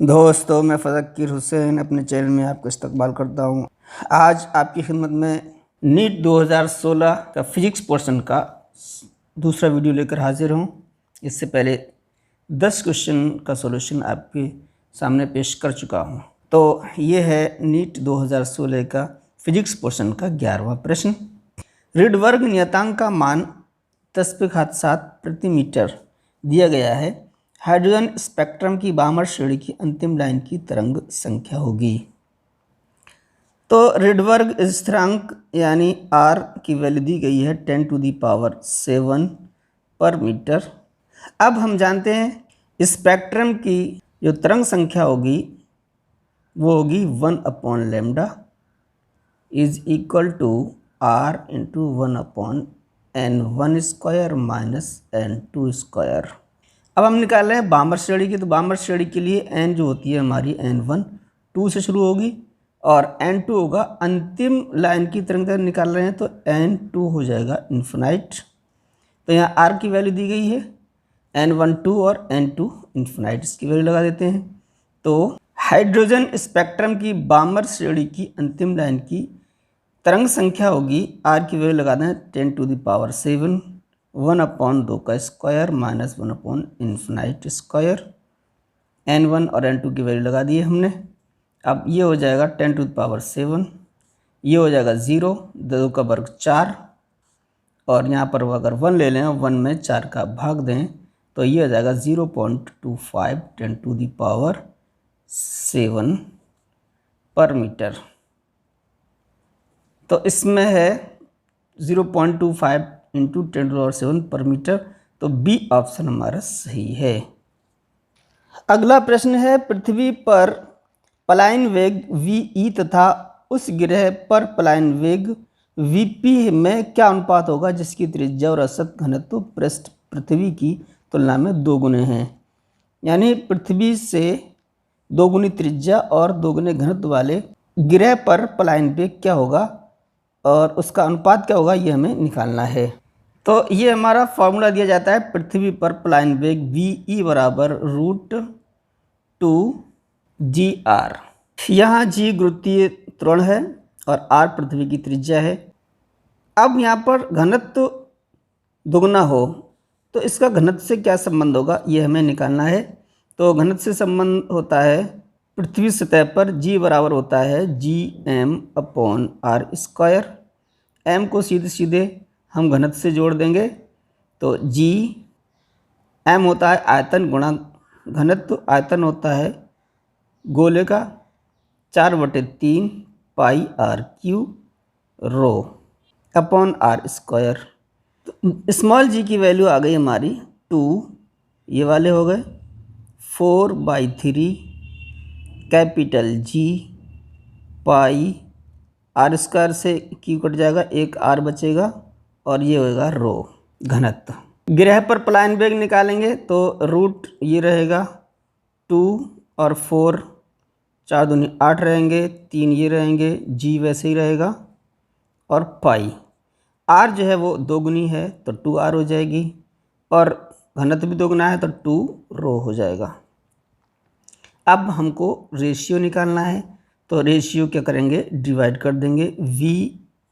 दोस्तों, मैं फ़ज़कीर हुसैन अपने चैनल में आपका इस्तकबाल करता हूँ। आज आपकी खिदमत में नीट 2016 का फ़िज़िक्स पोर्शन का दूसरा वीडियो लेकर हाजिर हूँ। इससे पहले 10 क्वेश्चन का सॉल्यूशन आपके सामने पेश कर चुका हूँ। तो ये है नीट 2016 का फ़िज़िक्स पोर्शन का 11वां प्रश्न। रिडबर्ग नियतांक का मान 10⁻7 प्रति मीटर दिया गया है। हाइड्रोजन स्पेक्ट्रम की बामर श्रेणी की अंतिम लाइन की तरंग संख्या होगी। तो रिडबर्ग स्थिरांक यानी R की वैल्यू दी गई है 10⁻7 पर मीटर। अब हम जानते हैं स्पेक्ट्रम की जो तरंग संख्या होगी वो होगी 1/λ is equal to R into 1/n1 square minus n2 square. अब हम निकाल रहे हैं बामर श्रेणी की, तो बामर श्रेणी के लिए n जो होती है हमारी n1 2 से शुरू होगी और n2 होगा अंतिम लाइन की तरंग निकाल रहे हैं तो n2 हो जाएगा इन्फिनाइट। तो यहाँ r की वैल्यू दी गई है n1 2 और n2 इन्फिनाइट, इसकी वैल्यू लगा देते हैं। तो हाइड्रोजन स्पेक्ट्रम की बामर श्रेणी की अंतिम लाइन की तरंग संख्या होगी, r की वैल्यू लगा दें 10⁻7 1/2 का स्क्वायर माइनस 1/∞ स्क्वायर। n1 और n2 की वैल्यू लगा दी है हमने। अब ये हो जाएगा 10⁻7, ये हो जाएगा 0, 2 का वर्ग 4 और यहाँ पर अगर 1 ले लें 1 में 4 का भाग दें तो ये हो जाएगा 0.25 10⁻7 पर मीटर। तो इसमें है 0.25 इंटू 10⁻7 पर मीटर, तो बी ऑप्शन हमारा सही है। अगला प्रश्न है पृथ्वी पर पलायन वेग वी तथा उस ग्रह पर पलायन वेग वीपी में क्या अनुपात होगा जिसकी त्रिज्या और औसत घनत्व पृथ्वी की तुलना में 2 गुने हैं। यानी पृथ्वी से 2 गुनी त्रिज्या और 2 गुने घनत्व वाले ग्रह पर पलायन वेग क्या होगा और उसका अनुपात क्या होगा, ये हमें निकालना है। तो ये हमारा फॉर्मूला दिया जाता है पृथ्वी पर पलायन वेग वी बराबर √2gr। यहाँ g गुरुत्वीय त्वरण है और r पृथ्वी की त्रिज्या है। अब यहाँ पर घनत्व दुगना हो तो इसका घनत्व से क्या संबंध होगा, ये हमें निकालना है। तो घनत्व से संबंध होता है पृथ्वी सतह पर g बराबर होता है gm/r स्क्वायर। m को सीधे सीधे हम घनत्व से जोड़ देंगे तो m होता है आयतन गुणा घनत्व। आयतन होता है गोले का 4/3 पाई r³ rho upon r square. तो स्मॉल g की वैल्यू आ गई हमारी 2, ये वाले हो गए 4/3 कैपिटल G पाई r स्क्वायर से q कट जाएगा, एक r बचेगा और ये होगा रो घनत्व। ग्रह पर पलायन वेग निकालेंगे तो रूट ये रहेगा 2 और 4 4 दूनी 8 रहेंगे, 3 ये रहेंगे, g वैसे ही रहेगा और पाई r जो है वो 2 गुनी है तो 2r हो जाएगी और घनत्व भी 2 गुना है तो 2 रो हो जाएगा। अब हमको रेशियो निकालना है तो रेशियो क्या करेंगे, डिवाइड कर देंगे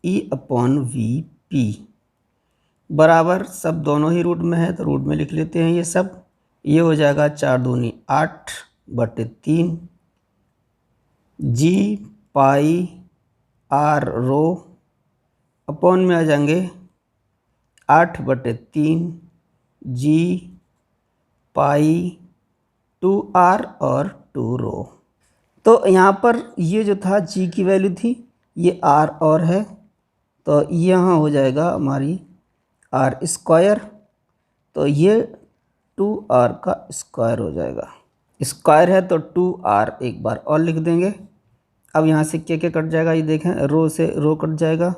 VE/VP बराबर, सब दोनों ही रूट में है तो रूट में लिख लेते हैं ये सब। ये हो जाएगा 4 दूनी 8/3 G पाई r रो अपॉन में आ जाएंगे 8/3 G पाई 2r और 2 रो। तो यहाँ पर ये जो था g की वैल्यू थी, ये r और है तो यहाँ हो जाएगा हमारी r स्क्वायर, तो ये 2r का स्क्वायर हो जाएगा। स्क्वायर है तो 2r एक बार और लिख देंगे। अब यहाँ से क्या क्या कट जाएगा, ये देखें रो से रो कट जाएगा,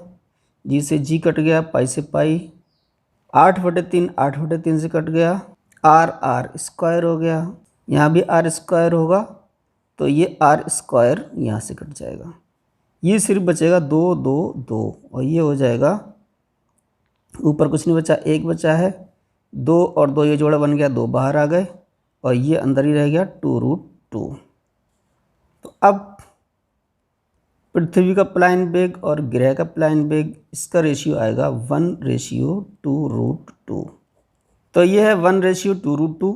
g से g कट गया, पाई से पाई, 8/3 से कट गया, r स्क्वायर हो गया, यहाँ भी r स्क्वायर होगा तो ये r स्क्वायर यहाँ से कट जाएगा, ये सिर्फ बचेगा 2 2 2 और ये हो जाएगा, ऊपर कुछ नहीं बचा, 1 बचा है, 2 और 2 ये जोड़ा बन गया, 2 बाहर आ गए और ये अंदर ही रह गया 2√2। अब पृथ्वी का पलायन वेग और ग्रह का पलायन वेग, इसका रेशियो आएगा 1:2√2। तो ये है 1:2√2।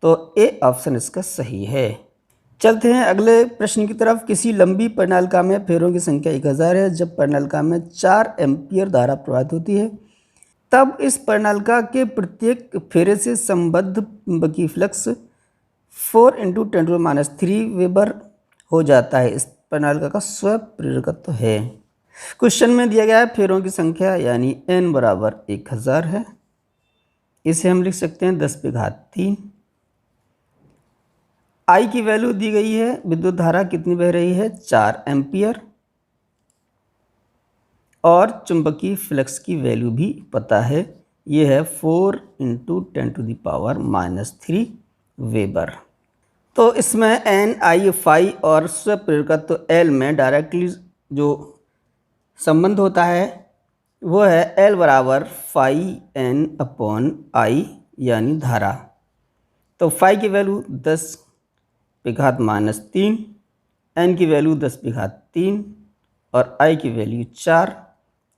तो ए ऑप्शन इसका सही है। चलते हैं अगले प्रश्न की तरफ। किसी लंबी परिनालिका में फेरों की संख्या 1000 है। जब परिनालिका में 4 एम्पीयर धारा प्रवाहित होती है, तब इस परिनालिका के प्रत्येक फेरे से संबद्ध चुंबकीय फ्लक्स 4 × 10⁻³ वेबर हो जाता है। इस परिनालिका का स्वप्रेरकत्व है। क्वेश्चन में दिया गया है फेरों की संख्या यानी n बराबर 1000 है। इसे हम लिख सकते हैं 10⁻³ I की वैल्यू दी गई है। विद्युत धारा कितनी बह रही है? 4 एम्पियर। और चुंबकीय फ्लक्स की वैल्यू भी पता है, ये है 4 × 10⁻³ वेबर। तो इसमें n, I, phi और स्वप्रेरकत्व L में डायरेक्टली जो संबंध होता है वो है L बराबर phi n/I यानी धारा। तो phi की वैल्यू 10⁻³ n की वैल्यू 10⁻³ और I की वैल्यू 4।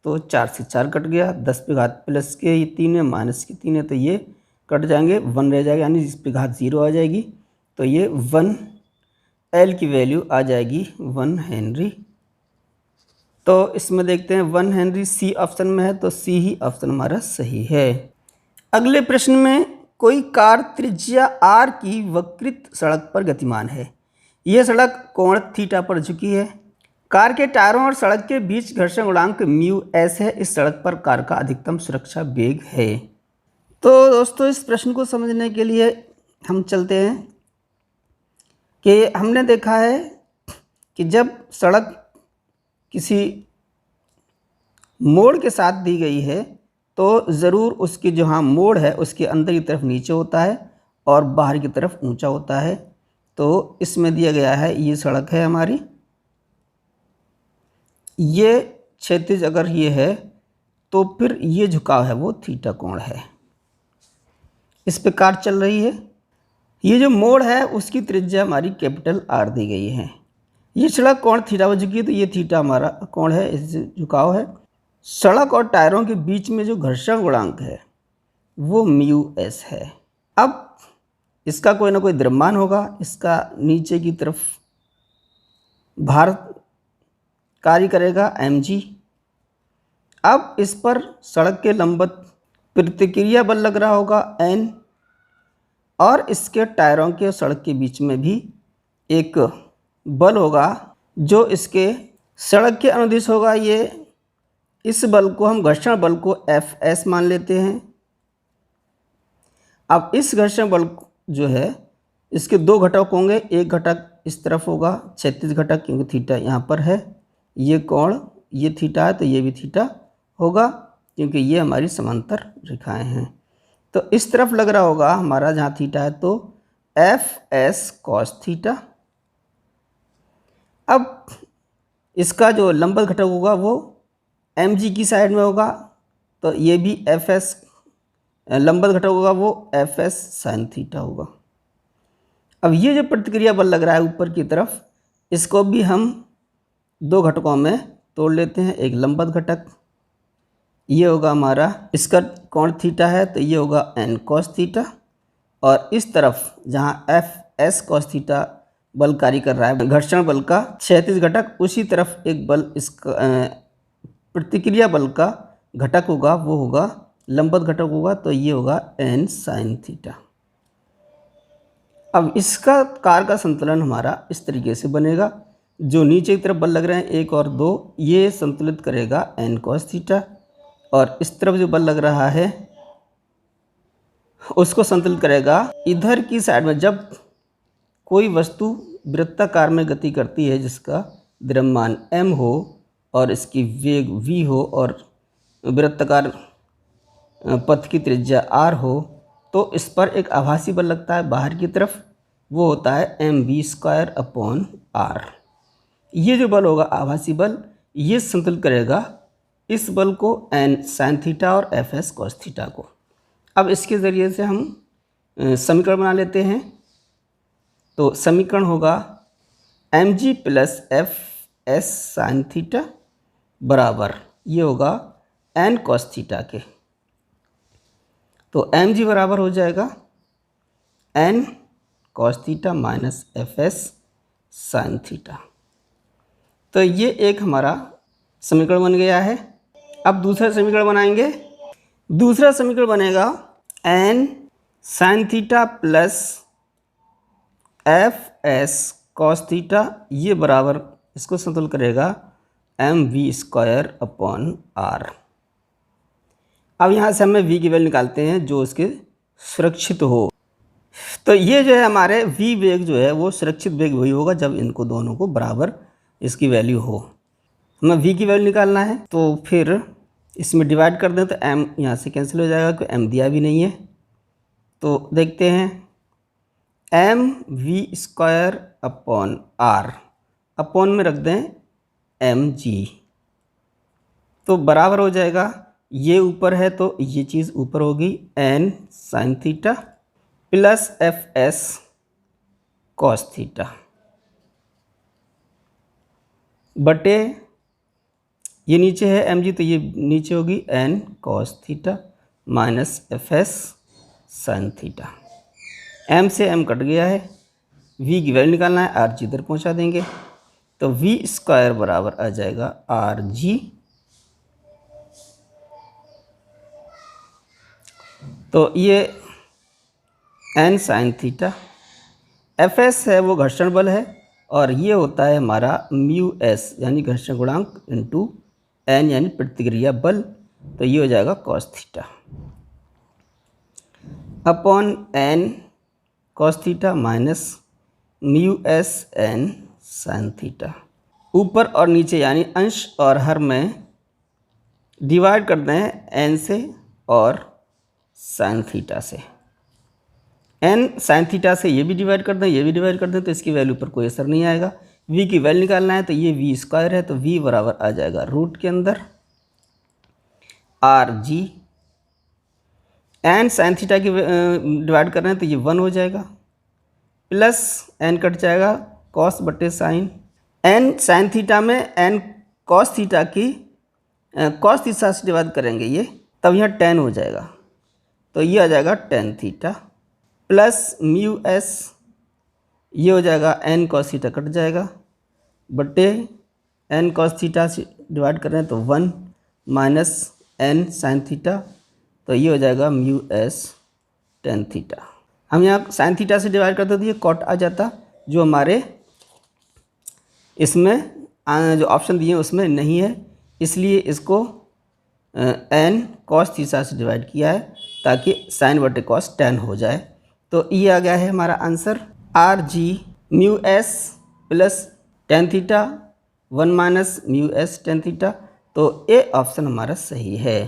तो 4 से 4 कट गया, 10⁻³ प्लस के ये 3 है, माइनस के 3 है, तो ये कट जाएंगे, 1 रह जाएगा यानी 10⁻0 आ जाएगी। तो ये 1 L की वैल्यू आ जाएगी 1 हेनरी। तो इसमें देखते हैं 1 हेनरी सी ऑप्शन में है, तो सी ही ऑप्शन हमारा सही है। अगले प्रश्न में कोई कार त्रिज्या r की वक्रित सड़क पर गतिमान है। यह सड़क कोण थीटा पर झुकी है। कार के टायरों और सड़क के बीच घर्षण गुणांक μs है। इस सड़क पर कार का अधिकतम सुरक्षा वेग है। तो दोस्तों इस प्रश्न को समझने के लिए हम चलते हैं कि हमने देखा है कि जब सड़क किसी मोड़ के साथ दी गई है तो ज़रूर उसकी जहाँ मोड़ है उसके अंदर की तरफ नीचे होता है और बाहर की तरफ ऊंचा होता है। तो इसमें दिया गया है ये सड़क है हमारी, ये क्षैतिज अगर ये है तो फिर ये झुकाव है वो थीटा कोण है। इस पे कार चल रही है। ये जो मोड़ है उसकी त्रिज्या हमारी कैपिटल R दी गई है। ये सड़क कोण थीटा पर झुकी है तो ये थीटा हमारा कोण है, इस झुकाव है। सड़क और टायरों के बीच में जो घर्षण गुणांक है वो μs है। अब इसका कोई ना कोई द्रव्यमान होगा, इसका नीचे की तरफ भार कार्य करेगा mg। अब इस पर सड़क के लंबवत प्रतिक्रिया बल लग रहा होगा n, और इसके टायरों के सड़क के बीच में भी एक बल होगा जो इसके सड़क के अनुदिश होगा। ये इस बल को हम घर्षण बल को Fs मान लेते हैं। अब इस घर्षण बल जो है इसके दो घटक होंगे, एक घटक इस तरफ होगा क्षैतिज घटक क्योंकि थीटा यहाँ पर है, ये कोण ये थीटा है तो ये भी थीटा होगा क्योंकि ये हमारी समांतर रेखाएं हैं। तो इस तरफ लग रहा होगा हमारा जहाँ थीटा है तो Fs cos थीटा। अब इसका जो लंबवत घटक होगा वो mg की साइड में होगा तो ये भी Fs लंबवत घटक होगा वो Fs sin थीटा होगा। अब ये जो प्रतिक्रिया बल लग रहा है ऊपर की तरफ, इसको भी हम दो घटकों में तोड़ लेते हैं। एक लंबवत घटक ये होगा हमारा, इसका कोण थीटा है तो ये होगा n cos थीटा, और इस तरफ जहाँ Fs cos थीटा बल कार्य कर रहा है घर्षण बल का क्षैतिज घटक, उसी तरफ एक बल इसका प्रतिक्रिया बल का घटक होगा वो होगा लंबवत घटक होगा तो ये होगा n sin थीटा। अब इसका कार का संतुलन हमारा इस तरीके से बनेगा, जो नीचे की तरफ बल लग रहे हैं 1 और 2 ये संतुलित करेगा n cos थीटा, और इस तरफ जो बल लग रहा है उसको संतुलित करेगा इधर की साइड में। जब कोई वस्तु वृत्ताकार में गति करती है जिसका द्रव्यमान m हो और इसकी वेग v हो और वृत्ताकार पथ की त्रिज्या r हो, तो इस पर एक आभासी बल लगता है बाहर की तरफ, वो होता है mv²/r। ये जो बल होगा आभासी बल, ये संतुलित करेगा इस बल को n sin थीटा और Fs cos थीटा को। अब इसके ज़रिए से हम समीकरण बना लेते हैं। तो समीकरण होगा M G plus F S sine theta बराबर ये होगा एन कॉस थीटा के। तो एम जी बराबर हो जाएगा N cos theta minus F S sine theta. तो ये एक हमारा समीकरण बन गया है। अब दूसरा समीकरण बनाएंगे। दूसरा समीकरण बनेगा N sine theta plus F S cos theta, ये बराबर इसको समतुल्य करेगा M V square upon R. अब यहाँ से हमें v की वैल्यू निकालते हैं जो इसके सुरक्षित हो। तो ये जो है हमारे v वेग जो है वो सुरक्षित वेग वही होगा जब इनको दोनों को बराबर इसकी वैल्यू हो। हमें v की वैल्यू निकालना है, तो फिर इसमें डिवाइड कर दें तो m यहाँ से कैंसिल हो जाएगा क्योंकि m दिया भी नहीं है। तो देखते हैं M V square upon R, upon में रख दें एम जी, तो बराबर हो जाएगा, ये ऊपर है तो ये चीज़ ऊपर होगी N sine theta plus F S cos theta बटे ये नीचे है एम जी, तो ये नीचे होगी N cos theta minus F S sine theta. M से एम कट गया है, वी की वैल्यू निकालना है, आर जी इधर पहुँचा देंगे तो वी स्क्वायर बराबर आ जाएगा आर जी। तो ये N sine theta, F S है वो घर्षण बल है और ये होता है हमारा म्यू एस यानी घर्षण गुणांक इंटू एन यानी प्रतिक्रिया बल, तो ये हो जाएगा cos theta upon N cos theta minus mu S N sine theta. ऊपर और नीचे यानी अंश और हर में डिवाइड कर दें एन से और साइन थीटा से। एन साइन थीटा से ये भी डिवाइड कर दें, ये भी डिवाइड कर दें, तो इसकी वैल्यू पर कोई असर नहीं आएगा। v की वैल्यू निकालना है तो ये v स्क्वायर है तो v बराबर आ जाएगा रूट के अंदर R G. N sine theta की डिवाइड कर रहे हैं तो ये 1 हो जाएगा प्लस एन कट जाएगा कॉस बटे साइन। एन साइन थीटा में एन कॉस थीटा की कॉस थीटा से डिवाइड करेंगे ये, तब यहाँ 10 हो जाएगा, तो ये आ जाएगा tan theta plus mu S, ये हो जाएगा एन कॉस थीटा कट जाएगा बटे एन कॉस थीटा से डिवाइड कर रहे हैं तो 1 माइनस एन साइन थीटा, तो ये हो जाएगा म्यू एस टेन थीटा। हम यहाँ साइन थीटा से डिवाइड करते तो ये कॉट आ जाता, जो हमारे इसमें जो ऑप्शन दिए हैं उसमें नहीं है, इसलिए इसको एन कॉस थीटा से डिवाइड किया है ताकि साइन बटे कॉस 10 हो जाए। तो ये आ गया है हमारा answer R G mu S plus tan theta 1 minus mu S tan theta, तो ए ऑप्शन हमारा सही है।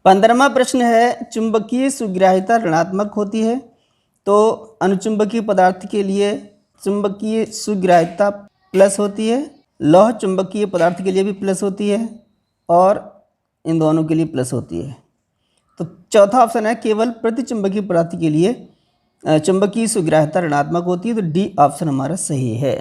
15वां प्रश्न है चुंबकीय सुग्राह्यता ऋणात्मक होती है तो अनुचुंबकीय पदार्थ के लिए चुंबकीय सुग्राह्यता प्लस होती है, लौह चुंबकीय पदार्थ के लिए भी प्लस होती है और इन दोनों के लिए प्लस होती है। तो चौथा ऑप्शन है केवल प्रतिचुंबकीय पदार्थ के लिए चुंबकीय सुग्राह्यता ऋणात्मक होती है, तो डी ऑप्शन हमारा सही है।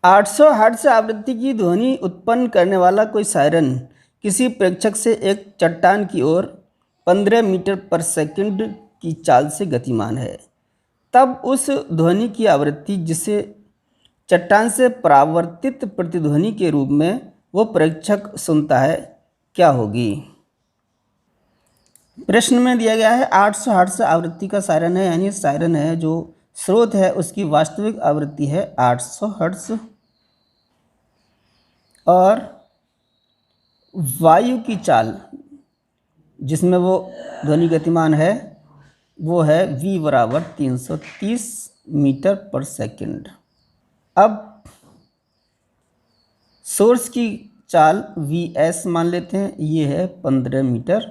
800 हर्ट्ज आवृत्ति की ध्वनि उत्पन्न करने वाला कोई सायरन किसी प्रेक्षक से एक चट्टान की ओर 15 मीटर पर सेकंड की चाल से गतिमान है, तब उस ध्वनि की आवृत्ति जिसे चट्टान से परावर्तित प्रतिध्वनि के रूप में वो प्रेक्षक सुनता है क्या होगी। प्रश्न में दिया गया है 800 हर्ट्ज आवृत्ति का सायरन है, यानी सायरन है जो स्रोत है उसकी वास्तविक आवृत्ति है 800 हर्ट्ज और वायु की चाल जिसमें वो ध्वनि गतिमान है वो है v बराबर 330 मीटर पर सेकंड। अब सोर्स की चाल vs मान लेते हैं, ये है 15 मीटर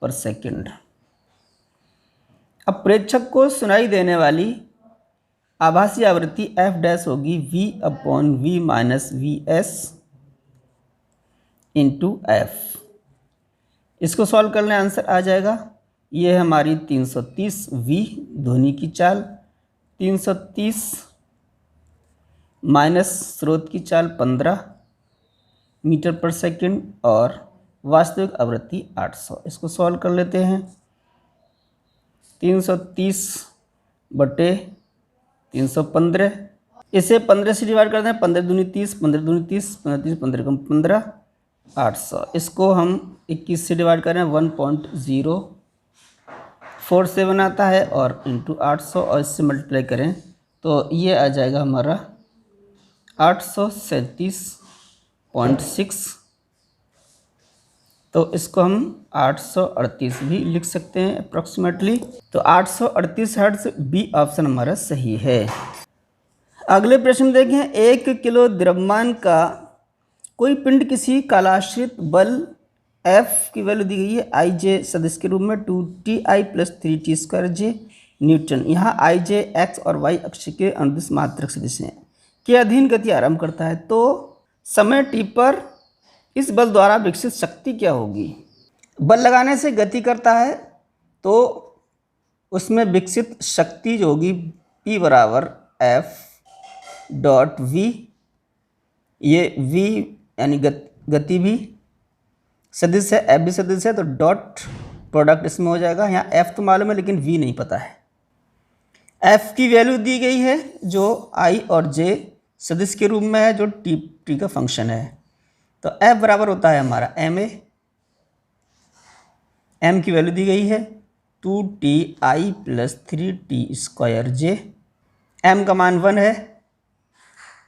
पर सेकंड। अब प्रेक्षक को सुनाई देने वाली आभासी आवृत्ति f डैश होगी v upon v minus V S into F. इसको सॉल्व करने आंसर आ जाएगा, ये है हमारी 330 v ध्वनि की चाल, 330 माइनस स्रोत की चाल 15 मीटर पर सेकंड और वास्तविक आवृत्ति 800। इसको सॉल्व कर लेते हैं। 330 बटे 315, इसे 15 से डिवाइड करते हैं। 15 दूनी 30, 15 दूनी 30, 15 30, 15 कम 15, 800। इसको हम 21 से डिवाइड करें 1.047 आता है और इंटू 800 और इससे मल्टीप्लाई करें तो ये आ जाएगा हमारा 837.6। तो इसको हम 838 भी लिख सकते हैं अप्रॉक्सीमेटली। तो 838 हर्ट्ज बी ऑप्शन हमारा सही है। अगले प्रश्न देखें, 1 किलो द्रव्यमान का कोई पिंड किसी कालाश्रित बल F की वैल्यू दी गई है आई जे सदिश के रूप में 2ti + 3t² जे न्यूटन। यहाँ आई जे एक्स और वाई अक्ष के अनुदिश मात्रक सदिश हैं के अधीन गति आरंभ करता है, तो समय t पर इस बल द्वारा विकसित शक्ति क्या होगी। बल लगाने से गति करता है तो उसमें विकसित शक्ति जो होगी P बराबर F.v, ये v यानी गति भी सदिश है, F भी सदिश है, तो डॉट प्रोडक्ट इसमें हो जाएगा। यहाँ F तो मालूम है लेकिन v नहीं पता है। F की वैल्यू दी गई है जो I और J सदिश के रूप में है, जो t का फंक्शन है। तो F बराबर होता है हमारा ma, m की वैल्यू दी गई है 2ti + 3t² जे, m का मान 1 है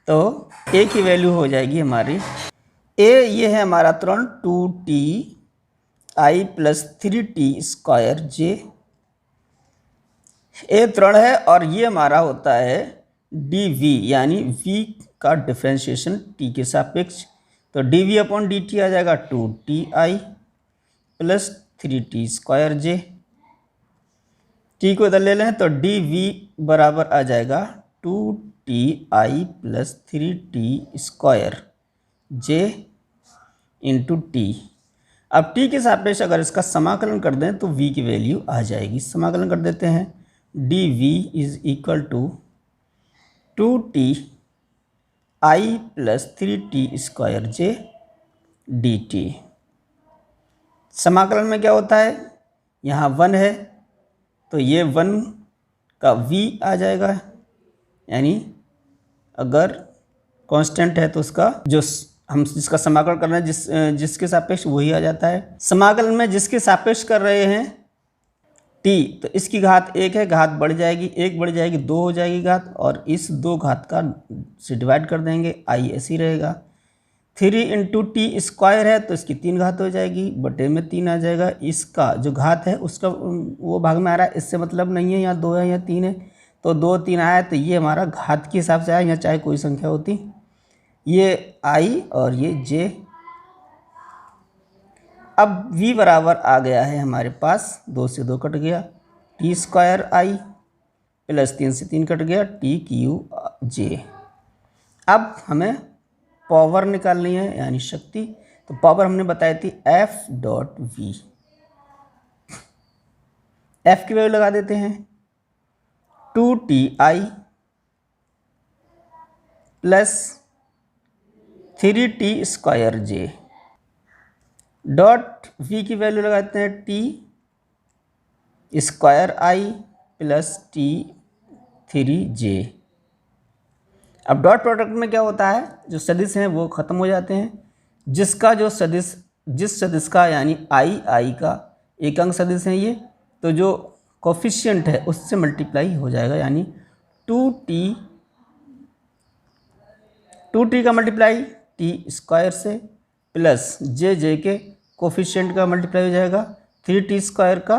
तो a की वैल्यू हो जाएगी हमारी a, ये है हमारा त्वरण 2ti + 3t² जे, a त्वरण है और ये हमारा होता है dv यानी v का डिफ्रेंशिएशन t के सापेक्ष। तो dv/dt आ जाएगा 2ti + 3t² जे। t को इधर ले लें तो dv बराबर आ जाएगा 2ti + 3t² J into T. अब t के सापेक्ष अगर इसका समाकलन कर दें तो v की वैल्यू आ जाएगी। समाकलन कर देते हैं। dv = 2ti + 3t² जे dt। समाकलन में क्या होता है, यहाँ 1 है तो ये 1 का v आ जाएगा, यानी अगर कांस्टेंट है तो उसका जो हम जिसका समाकलन कर रहे हैं जिसके सापेक्ष वही आ जाता है। समाकलन में जिसके सापेक्ष कर रहे हैं t, तो इसकी घात 1 है, घात बढ़ जाएगी, 1 बढ़ जाएगी 2 हो जाएगी घात, और इस 2 घात का से डिवाइड कर देंगे, i ऐसे ही रहेगा। 3 × t² है तो इसकी 3 घात हो जाएगी, बटे में 3 आ जाएगा। इसका जो घात है उसका वो भाग में आ रहा है, इससे मतलब नहीं है, यहाँ 2 है यहाँ 3 है, तो 2 3 आया तो ये हमारा घात के हिसाब से आया, यहाँ चाहे कोई संख्या होती। ये i और ये j। अब v बराबर आ गया है हमारे पास, 2 से 2 कट गया, t² i + 3 से 3 कट गया, t³ j। अब हमें पावर निकालनी है यानी शक्ति, तो पावर हमने बताई थी F.v। F की वैल्यू लगा देते हैं 2ti + 3t² J dot v की वैल्यू लगाते हैं t² i + t3 जे। अब डॉट प्रोडक्ट में क्या होता है, जो सदिश हैं वो ख़त्म हो जाते हैं। जिसका जो सदिश जिस सदिश का यानी i का एक अंक सदिश है ये, तो जो कोफिशिएंट है उससे मल्टीप्लाई हो जाएगा, यानी 2t का मल्टीप्लाई t² से प्लस जे के कोफिशिएंट का मल्टीप्लाई हो जाएगा 3t² का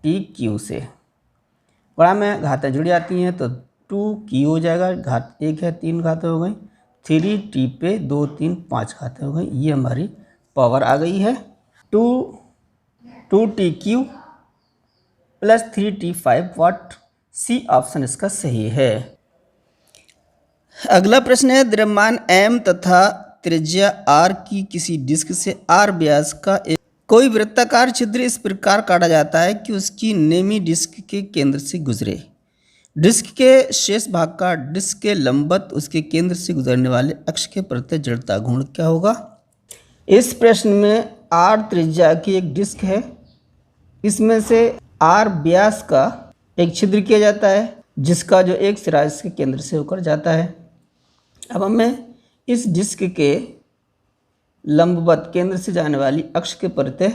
t³ से। बड़ा में घातें जुड़ जाती हैं तो 2q हो जाएगा, घात 1 है 3 घातें हो गई, 3t पे 2 3 5 घातें हो गई। ये हमारी पावर आ गई है 2t³ + 3t5 वाट। सी ऑप्शन इसका सही है। अगला प्रश्न है, द्रव्यमान m तथा त्रिज्या r की किसी डिस्क से r व्यास का कोई वृत्ताकार छिद्र इस प्रकार काटा जाता है कि उसकी नेमी डिस्क के केंद्र से गुजरे। डिस्क के शेष भाग का डिस्क के लंबवत उसके केंद्र से गुजरने वाले अक्ष के प्रति जड़ता गुण क्या होगा। इस प्रश्न में r त्रिज्या की एक डिस्क है, इसमें से r व्यास का एक छिद्र किया जाता है जिसका जो एक सिरा इसके केंद्र से होकर जाता है। अब हमें इस डिस्क के लंबवत केंद्र से जाने वाली अक्ष के प्रति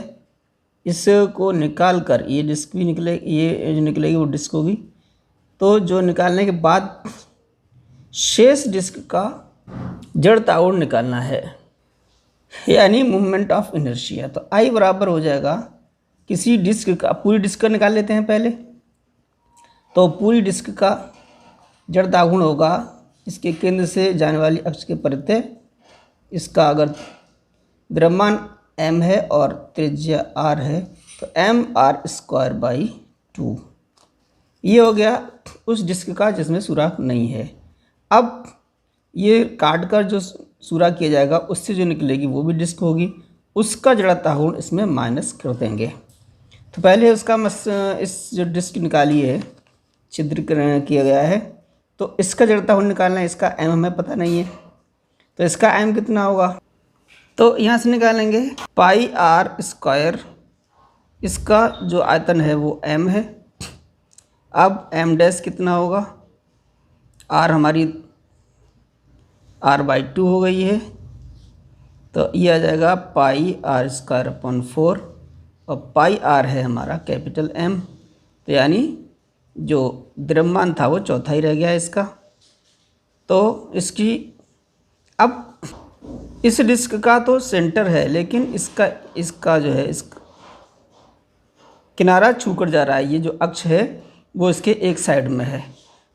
इसको निकाल कर ये डिस्क भी निकले, ये जो निकलेगी वो डिस्क होगी। तो जो निकालने के बाद शेष डिस्क का जड़ता गुण निकालना है, यानी मूवमेंट ऑफ इनर्शिया। तो I बराबर हो जाएगा किसी डिस्क का, पूरी डिस्क का निकाल लेते हैं पहले। तो पूरी डिस्क का जड़ता गुण होगा इसके केंद्र से जाने वाली अक्ष के प्रति, इसका अगर द्रव्यमान m है और त्रिज्या r है तो mr²/2। ये हो गया उस डिस्क का जिसमें सुराख नहीं है। अब ये काट कर जो सुराख किया जाएगा उससे जो निकलेगी वो भी डिस्क होगी, उसका जड़ता गुण इसमें माइनस कर देंगे। तो पहले उसका इस जो डिस्क निकाली है, छिद्र किया गया है, तो इसका जड़ता गुण निकालना है। इसका m हमें पता नहीं है, तो इसका m कितना होगा, तो यहाँ से निकालेंगे πr²। इसका जो आयतन है वो m है। अब m डैश कितना होगा, r हमारी r/2 हो गई है, तो ये आ जाएगा πr²/4 और πr है हमारा कैपिटल M। तो यानी जो द्रव्यमान था वो चौथा ही रह गया इसका। तो इसकी अब इस डिस्क का तो सेंटर है, लेकिन इसका जो है इसका किनारा छूकर जा रहा है, ये जो अक्ष है वो इसके एक साइड में है।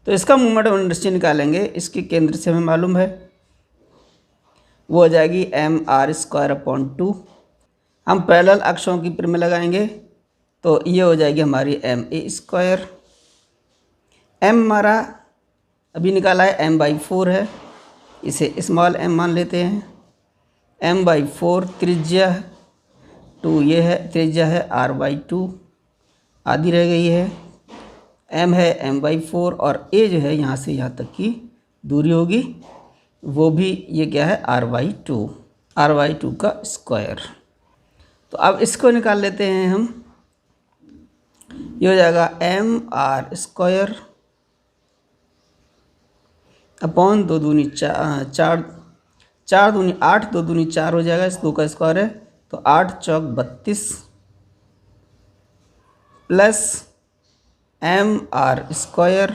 तो इसका मूवमेंट ऑफ इनर्शिया निकालेंगे, इसके केंद्र से हमें मालूम है वो हो जाएगी mr²/2। हम पैरेलल अक्षों की में लगाएंगे तो ये हो जाएगी हमारी ma²। m हमारा अभी निकाला है m/4 है, इसे स्मॉल m मान लेते हैं। m/4 त्रिज्या 2 ये है, त्रिज्या है r/2 आधी रह गई है, m है m/4 और a जो है यहाँ से यहाँ तक की दूरी होगी वो भी ये क्या है r/2 का स्क्वायर। तो अब इसको निकाल लेते हैं हम, ये हो जाएगा mr² अपॉन 2 दूनी 4 दूनी 8, 2 दूनी 4 हो जाएगा, इस 2 का स्क्वायर है तो 8 चौक 32 प्लस mr²,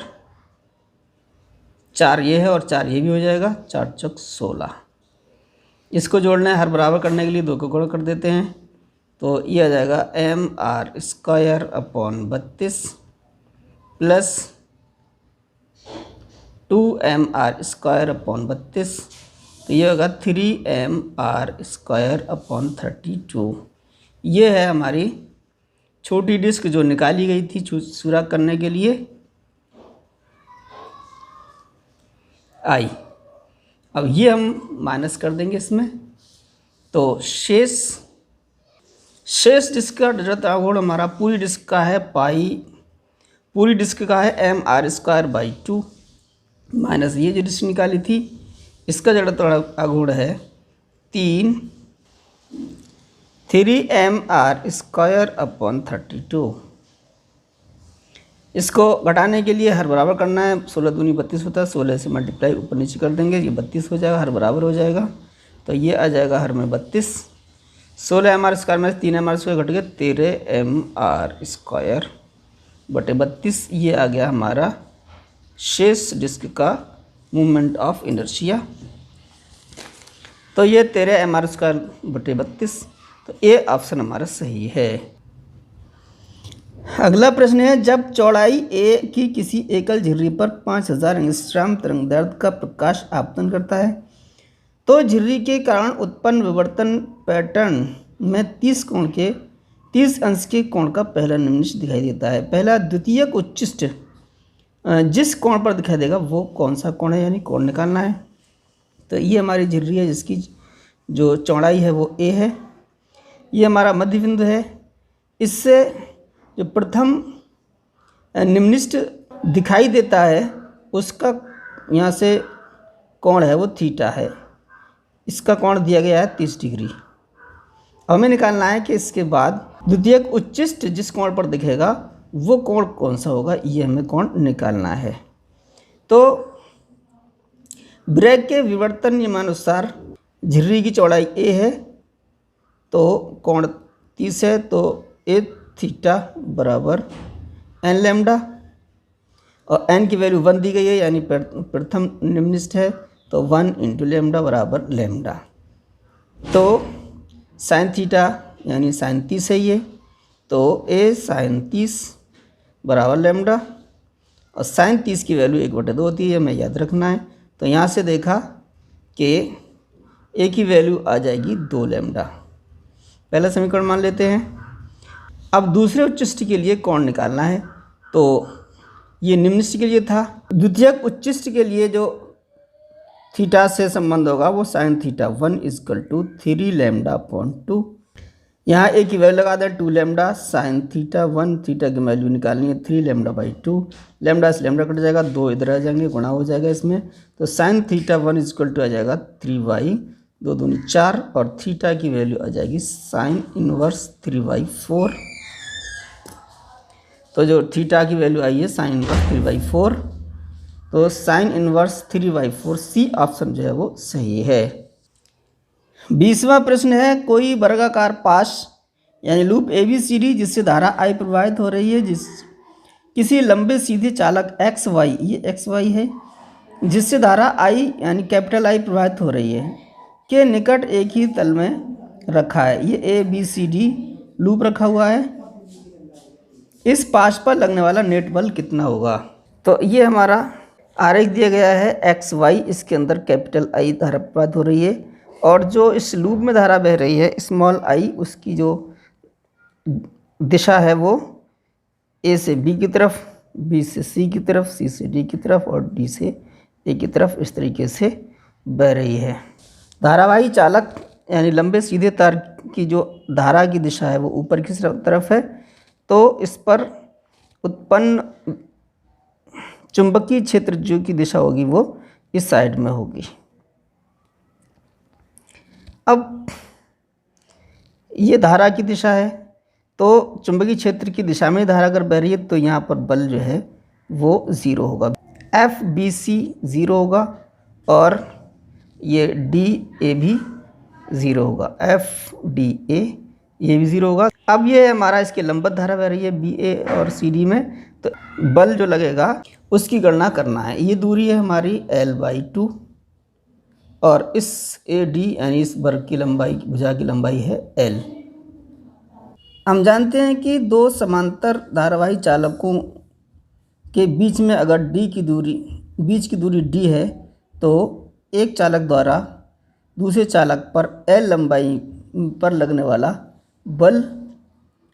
4 ये है और 4 ये भी हो जाएगा, 4 चौक 16। इसको जोड़ना है, हर बराबर करने के लिए 2 को गुणा कर देते हैं, तो ये आ जाएगा mr²/32 प्लस 2mr²/32, तो ये होगा 3mr²/32। ये है हमारी छोटी डिस्क जो निकाली गई थी सुराख करने के लिए I। अब ये हम माइनस कर देंगे इसमें, तो शेष डिस्क का जड़ता गुण हमारा पूरी डिस्क का है पूरी डिस्क का है mr²/2 माइनस ये जो डिस्क निकाली थी इसका जड़ता गुण है 3mr²/32। इसको घटाने के लिए हर बराबर करना है, 16 दूनी 32 होता है, 16 से मल्टीप्लाई ऊपर नीचे कर देंगे, ये 32 हो जाएगा, हर बराबर हो जाएगा, तो ये आ जाएगा हर में 32। 16mr² में 3mr² घट गया, 13mr²/32 ये आ गया हमारा शेष डिस्क का मूवमेंट ऑफ इनर्शिया। तो ये 13mr²/32, तो ये ऑप्शन हमारा सही है। अगला प्रश्न है, जब चौड़ाई a की किसी एकल झिर्री पर 5000 एंगस्ट्रॉम तरंगदैर्ध्य का प्रकाश आपतन करता है तो झिर्री के कारण उत्पन्न विवर्तन पैटर्न में 30 अंश के कोण का पहला निम्नलिखित दिखाई देता है। पहला द्वितीयक उच्चिष्ट जिस कोण पर दिखाई देगा वो कौन सा कोण है, यानी कोण निकालना है। तो ये हमारी झिर्री है जिसकी जो चौड़ाई है वो a है, ये हमारा मध्य बिंदु है। इससे जो प्रथम निम्नलिखित दिखाई देता है उसका यहाँ से कोण है वो थीटा है। इसका कोण दिया गया है 30 डिग्री। हमें निकालना है कि इसके बाद द्वितीयक उच्चिष्ट जिस कोण पर दिखेगा वो कोण कौन सा होगा, ये हमें कोण निकालना है। तो ब्रैग के विवर्तन नियमानुसार झिर्री की चौड़ाई a है तो कोण 30 है, तो a थीटा बराबर n लैम्डा, और n की वैल्यू 1 दी गई है यानी प्रथम निम्नलिखित है, तो 1 इंटू लैम्डा बराबर लैम्डा। तो साइन थीटा यानी साइन 30 है ये, तो a साइन 30 बराबर लैम्डा, और साइन 30 की वैल्यू 1/2 होती है, हमें याद रखना है। तो यहाँ से देखा कि a की वैल्यू आ जाएगी 2 लैम्डा। पहला समीकरण मान लेते हैं। अब दूसरे उच्चिष्ट के लिए कोण निकालना है, तो ये निम्नलिखित के लिए था। द्वितीयक उच्चिष्ट के लिए जो थीटा से संबंध होगा वो साइन थीटा 1 = 3 लैम्डा अपॉन 2। यहाँ a की वैल्यू लगा दें 2 लैम्डा, साइन थीटा 1, थीटा की वैल्यू निकालनी है 3 लैम्डा/2। लैम्डा से लैम्डा कट जाएगा, 2 इधर आ जाएंगे, गुणा हो जाएगा इसमें। तो साइन थीटा 1 = आ जाएगा 3y, 2 दूनी 4, और थीटा की वैल्यू आ जाएगी साइन इनवर्स 3/4। तो जो थीटा की वैल्यू आई है साइन इनवर्स 3/4, तो साइन इनवर्स 3/4 सी ऑप्शन जो है वो सही है। 20वां प्रश्न है, कोई वर्गाकार पाश यानी लूप ABCD जिससे धारा I प्रवाहित हो रही है, किसी लंबे सीधे चालक XY, ये XY है, जिससे धारा I यानी कैपिटल I प्रवाहित हो रही है, के निकट एक ही तल में रखा है। ये ABCD लूप रखा हुआ है। इस पाश पर लगने वाला नेट बल कितना होगा। तो ये हमारा आरेख दिया गया है XY, इसके अंदर कैपिटल I धारा प्रवाहित हो रही है, और जो इस लूप में धारा बह रही है स्मॉल I, उसकी जो दिशा है वो A से B की तरफ, B से C की तरफ, C से D की तरफ और D से A की तरफ इस तरीके से बह रही है। धारावाही चालक यानी लंबे सीधे तार की जो धारा की दिशा है वो ऊपर की तरफ है, तो इस पर उत्पन्न चुंबकीय क्षेत्र जो की दिशा होगी वो इस साइड में होगी। अब ये धारा की दिशा है, तो चुंबकीय क्षेत्र की दिशा में धारा अगर बह रही है तो यहाँ पर बल जो है वो 0 होगा। FBC 0 होगा और ये DA भी 0 होगा, FDA ये भी 0 होगा। अब ये हमारा इसके लंबवत धारा बह रही है BA और CD में, तो बल जो लगेगा उसकी गणना करना है। ये दूरी है हमारी L/2 और इस AD यानी इस वर्ग की लंबाई, भुजा की लंबाई है L। हम जानते हैं कि दो समांतर धारावाही चालकों के बीच में अगर बीच की दूरी D है, तो एक चालक द्वारा दूसरे चालक पर L लंबाई पर लगने वाला बल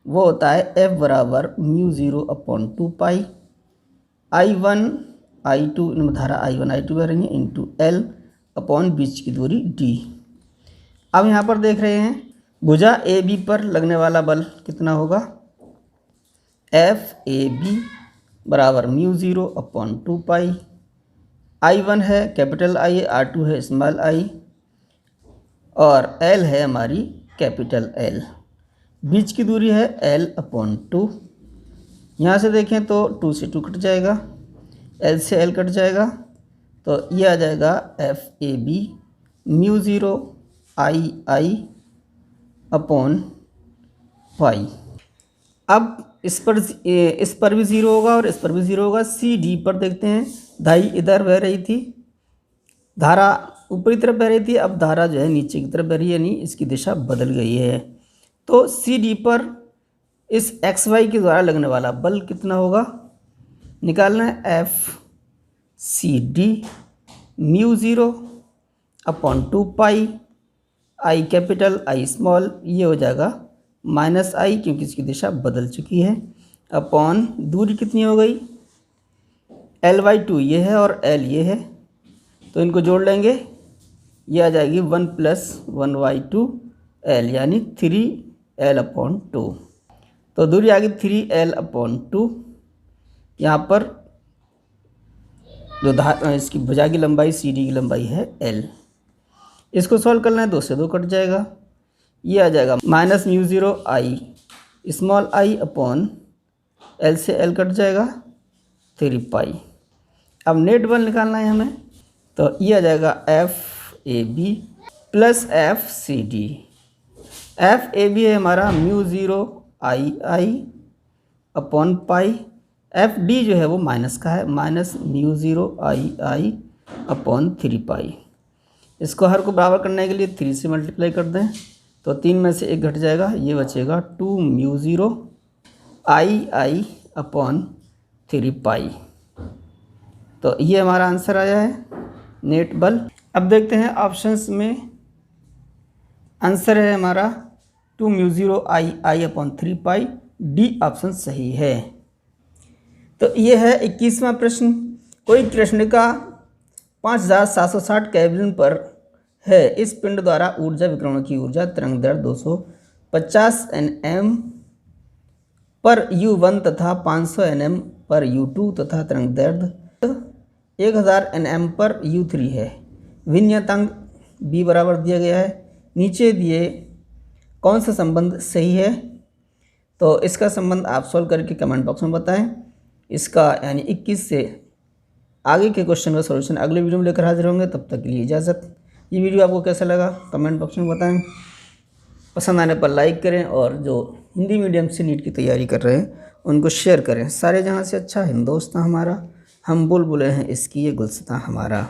वो होता है F बराबर μ0/2 पाई I1 I2, इनमें धारा I1 I2 बह रही है, इंटू L अपॉन बीच की दूरी D। अब यहाँ पर देख रहे हैं भुजा AB पर लगने वाला बल कितना होगा, FAB बराबर μ0/2 पाई। I1 है कैपिटल I, R2 है स्मॉल I और L है हमारी कैपिटल L। बीच की दूरी है L/2। यहाँ से देखें तो 2 से 2 कट जाएगा, L से L कट जाएगा, तो ये आ जाएगा FAB μ0 I अपॉन पाई। अब इस पर भी 0 होगा और इस पर भी 0 होगा। CD पर देखते हैं, धाई इधर बह रही थी, धारा ऊपरी तरफ बह रही थी, अब धारा जो है नीचे की तरफ बह रही है, यानी इसकी दिशा बदल गई है। तो CD पर इस XY के द्वारा लगने वाला बल कितना होगा निकालना है, FCD μ0/2 pi I capital I small, ये हो जाएगा -I क्योंकि इसकी दिशा बदल चुकी है, अपॉन दूरी कितनी हो गई L/2 ये है और L ये है, तो इनको जोड़ लेंगे, ये आ जाएगी 1 + 1/2 L यानी 3L/2। तो दूरी आ गई 3L/2। यहाँ पर जो इसकी भुजा की लंबाई CD की लंबाई है L। इसको सॉल्व करना है, 2 से 2 कट जाएगा, ये आ जाएगा minus mu 0 I small I upon L से L कट जाएगा 3 पाई। अब नेट बल निकालना है हमें, तो ये आ जाएगा FAB प्लस FCD। FAB है हमारा mu 0 I upon pi, FD जो है वो माइनस का है, माइनस म्यू 0 I अपॉन 3 पाई। इसको हर को बराबर करने के लिए 3 से मल्टीप्लाई कर दें, तो 3 में से 1 घट जाएगा, ये बचेगा 2 म्यू 0 I अपॉन 3 पाई। तो ये हमारा आंसर आया है नेट बल। अब देखते हैं ऑप्शंस में, आंसर है हमारा 2 mu 0 I upon 3 pi, D option सही है। तो ये है 21वां प्रश्न। कोई कृष्णिका 5760 केल्विन पर है, इस पिंड द्वारा ऊर्जा विकिरण की ऊर्जा तरंग दर 250 Nm पर U1 तथा 500 Nm पर U2 तथा तरंग दर 1000 Nm पर U3 है। विन्यातांक B बराबर दिया गया है। नीचे दिए कौन सा संबंध सही है, तो इसका संबंध आप सॉल्व करके कमेंट बॉक्स में बताएं। इसका यानी 21 से आगे के क्वेश्चन का सॉल्यूशन अगले वीडियो में लेकर हाजिर होंगे। तब तक के लिए इजाज़त। ये वीडियो आपको कैसा लगा कमेंट बॉक्स में बताएं। पसंद आने पर लाइक करें, और जो हिंदी मीडियम से नीट की तैयारी कर रहे हैं उनको शेयर करें। सारे जहां से अच्छा हिंदुस्तान हमारा, हम बुलबुलें हैं इसकी ये गुलसितां हमारा।